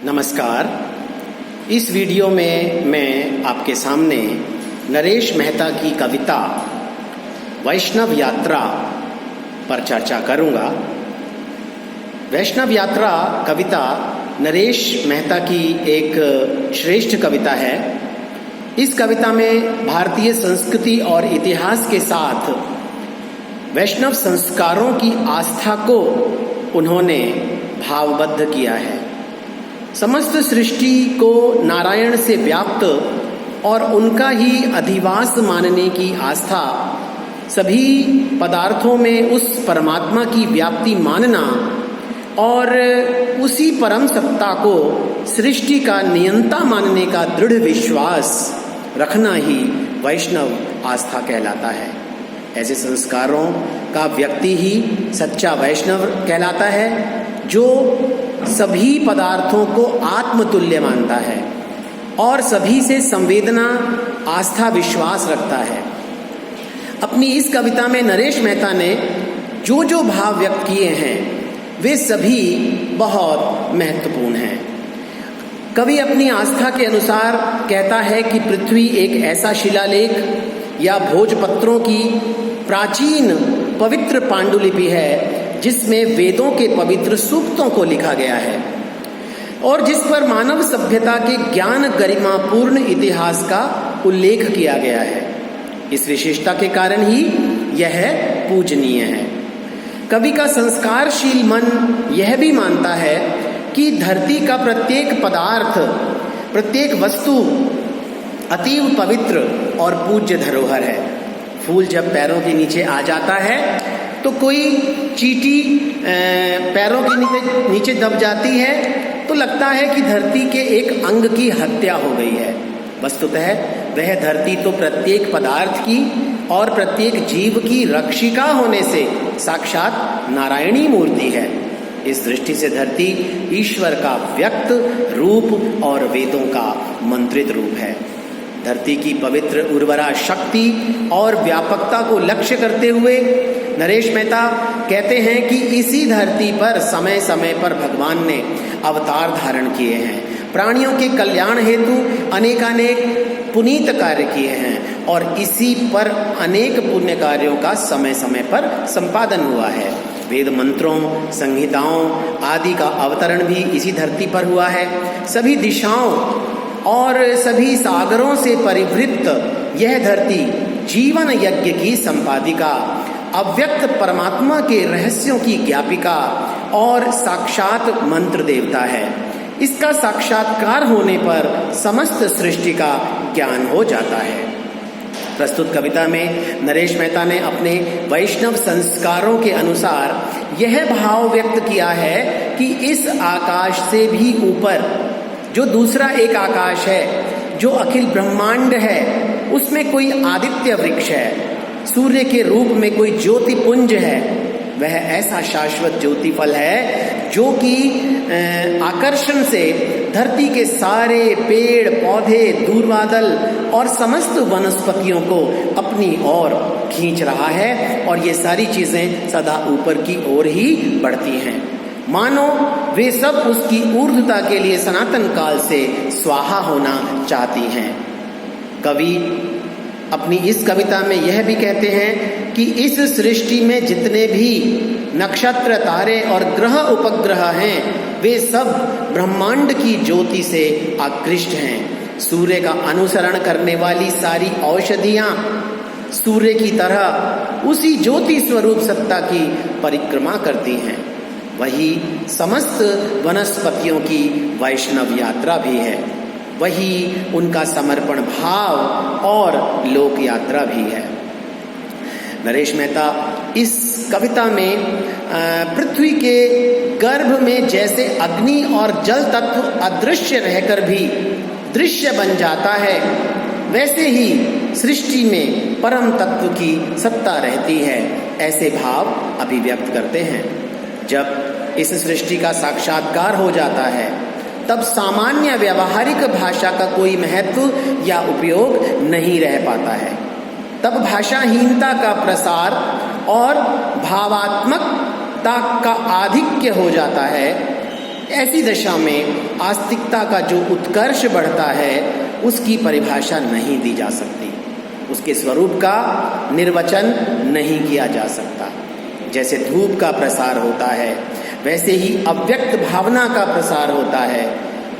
नमस्कार। इस वीडियो में मैं आपके सामने नरेश मेहता की कविता वैष्णव यात्रा पर चर्चा करूंगा। वैष्णव यात्रा कविता नरेश मेहता की एक श्रेष्ठ कविता है। इस कविता में भारतीय संस्कृति और इतिहास के साथ वैष्णव संस्कारों की आस्था को उन्होंने भावबद्ध किया है। समस्त सृष्टि को नारायण से व्याप्त और उनका ही अधिवास मानने की आस्था, सभी पदार्थों में उस परमात्मा की व्याप्ति मानना और उसी परम सत्ता को सृष्टि का नियंता मानने का दृढ़ विश्वास रखना ही वैष्णव आस्था कहलाता है। ऐसे संस्कारों का व्यक्ति ही सच्चा वैष्णव कहलाता है, जो सभी पदार्थों को आत्मतुल्य मानता है और सभी से संवेदना, आस्था, विश्वास रखता है। अपनी इस कविता में नरेश मेहता ने जो जो भाव व्यक्त किए हैं वे सभी बहुत महत्वपूर्ण हैं। कवि अपनी आस्था के अनुसार कहता है कि पृथ्वी एक ऐसा शिलालेख या भोजपत्रों की प्राचीन पवित्र पांडुलिपि है जिसमें वेदों के पवित्र सूक्तों को लिखा गया है और जिस पर मानव सभ्यता के ज्ञान गरिमापूर्ण इतिहास का उल्लेख किया गया है। इस विशेषता के कारण ही यह पूजनीय है। कवि का संस्कारशील मन यह भी मानता है कि धरती का प्रत्येक पदार्थ, प्रत्येक वस्तु अतीव पवित्र और पूज्य धरोहर है। फूल जब पैरों के नीचे आ जाता है तो कोई चींटी पैरों के नीचे दब जाती है तो लगता है कि धरती के एक अंग की हत्या हो गई है। वस्तुतः वह धरती तो प्रत्येक पदार्थ की और प्रत्येक जीव की रक्षिका होने से साक्षात नारायणी मूर्ति है। इस दृष्टि से धरती ईश्वर का व्यक्त रूप और वेदों का मंत्रित रूप है। धरती की पवित्र उर्वरा शक्ति और व्यापकता को लक्ष्य करते हुए नरेश मेहता कहते हैं कि इसी धरती पर समय समय पर भगवान ने अवतार धारण किए हैं, प्राणियों के कल्याण हेतु अनेकानेक पुनीत कार्य किए हैं और इसी पर अनेक पुण्य कार्यों का समय समय पर संपादन हुआ है। वेद मंत्रों, संहिताओं आदि का अवतरण भी इसी धरती पर हुआ है। सभी दिशाओं और सभी सागरों से परिवृत्त यह धरती जीवन यज्ञ की संपादिका, अव्यक्त परमात्मा के रहस्यों की ज्ञापिका और साक्षात मंत्र देवता है। इसका साक्षात्कार होने पर समस्त सृष्टि का ज्ञान हो जाता है। प्रस्तुत कविता में नरेश मेहता ने अपने वैष्णव संस्कारों के अनुसार यह भाव व्यक्त किया है कि इस आकाश से भी ऊपर जो दूसरा एक आकाश है, जो अखिल ब्रह्मांड है, उसमें कोई आदित्य वृक्ष है, सूर्य के रूप में कोई ज्योति पुंज है। वह ऐसा शाश्वत ज्योतिफल है जो कि आकर्षण से धरती के सारे पेड़ पौधे, दूरबादल और समस्त वनस्पतियों को अपनी ओर खींच रहा है और ये सारी चीजें सदा ऊपर की ओर ही बढ़ती हैं, मानो वे सब उसकी ऊर्ध्वता के लिए सनातन काल से स्वाहा होना चाहती हैं। कवि अपनी इस कविता में यह भी कहते हैं कि इस सृष्टि में जितने भी नक्षत्र, तारे और ग्रह उपग्रह हैं वे सब ब्रह्मांड की ज्योति से आकृष्ट हैं। सूर्य का अनुसरण करने वाली सारी औषधियां सूर्य की तरह उसी ज्योति स्वरूप सत्ता की परिक्रमा करती हैं। वही समस्त वनस्पतियों की वैष्णव यात्रा भी है, वही उनका समर्पण भाव और लोक यात्रा भी है। नरेश मेहता इस कविता में पृथ्वी के गर्भ में जैसे अग्नि और जल तत्व अदृश्य रहकर भी दृश्य बन जाता है, वैसे ही सृष्टि में परम तत्व की सत्ता रहती है, ऐसे भाव अभिव्यक्त करते हैं। जब इस सृष्टि का साक्षात्कार हो जाता है तब सामान्य व्यवहारिक भाषा का कोई महत्व या उपयोग नहीं रह पाता है। तब भाषाहीनता का प्रसार और भावात्मकता का आधिक्य हो जाता है ऐसी दशा में आस्तिकता का जो उत्कर्ष बढ़ता है उसकी परिभाषा नहीं दी जा सकती, उसके स्वरूप का निर्वचन नहीं किया जा सकता। जैसे धूप का प्रसार होता है वैसे ही अव्यक्त भावना का प्रसार होता है।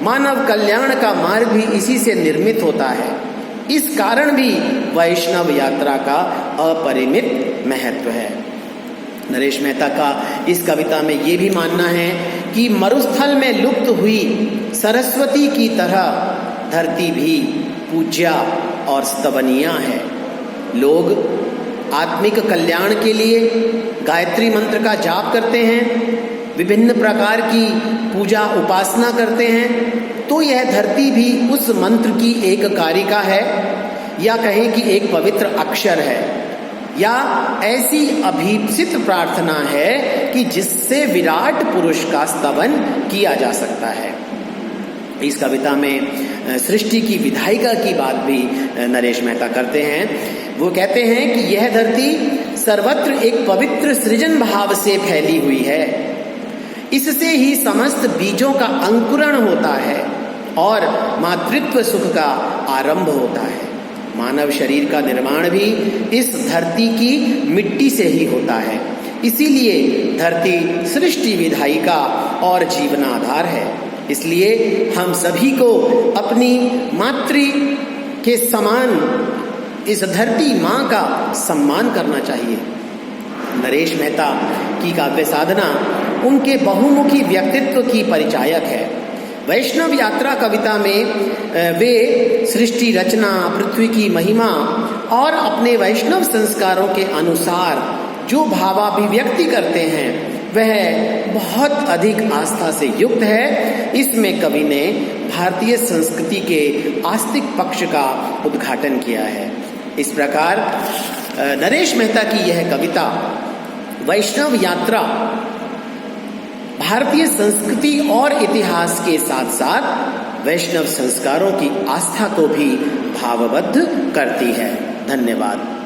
मानव कल्याण का मार्ग भी इसी से निर्मित होता है। इस कारण भी वैष्णव यात्रा का अपरिमित महत्व है। नरेश मेहता का इस कविता में ये भी मानना है कि मरुस्थल में लुप्त हुई सरस्वती की तरह धरती भी पूज्या और स्तवनीय है। लोग आत्मिक कल्याण के लिए गायत्री मंत्र का जाप करते हैं, विभिन्न प्रकार की पूजा उपासना करते हैं, तो यह धरती भी उस मंत्र की एक कारिका है, या कहें कि एक पवित्र अक्षर है, या ऐसी अभीप्सित प्रार्थना है कि जिससे विराट पुरुष का स्तवन किया जा सकता है। इस कविता में सृष्टि की विधायिका की बात भी नरेश मेहता करते हैं। वो कहते हैं कि यह धरती सर्वत्र एक पवित्र सृजन भाव से फैली हुई है। इससे ही समस्त बीजों का अंकुरण होता है और मातृत्व सुख का आरंभ होता है। मानव शरीर का निर्माण भी इस धरती की मिट्टी से ही होता है। इसीलिए धरती सृष्टि विधायिका और जीवनाधार है। इसलिए हम सभी को अपनी मातृ के समान इस धरती माँ का सम्मान करना चाहिए। नरेश मेहता की काव्य साधना उनके बहुमुखी व्यक्तित्व की परिचायक है। वैष्णव यात्रा कविता में वे सृष्टि रचना, पृथ्वी की महिमा और अपने वैष्णव संस्कारों के अनुसार जो भावाभिव्यक्ति करते हैं वह बहुत अधिक आस्था से युक्त है। इसमें कवि ने भारतीय संस्कृति के आस्तिक पक्ष का उद्घाटन किया है। इस प्रकार नरेश मेहता की यह कविता वैष्णव यात्रा भारतीय संस्कृति और इतिहास के साथ साथ वैष्णव संस्कारों की आस्था को भी भावबद्ध करती है। धन्यवाद।